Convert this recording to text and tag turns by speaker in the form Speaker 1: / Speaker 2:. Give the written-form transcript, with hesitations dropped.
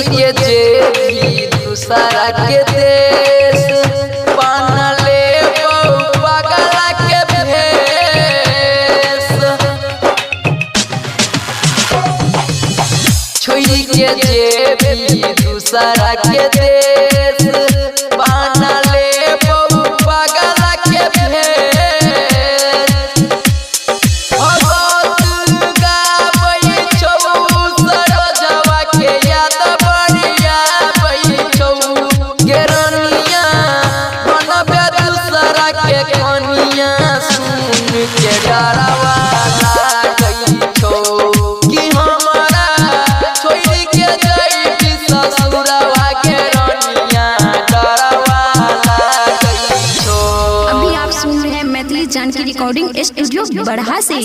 Speaker 1: के जे भी दूसरा के देश पान ले पगला के भेष छोरी के जे भी दूसरा के देश पान ले पगला के भेष के डरावा गई छो कि हमारा छोड़ी के गई ससुरवा के रनिया डरावा गई छो।
Speaker 2: अभी आप सुन रहे हैं मैथिली जानकी रिकॉर्डिंग स्टूडियो बड़हा से।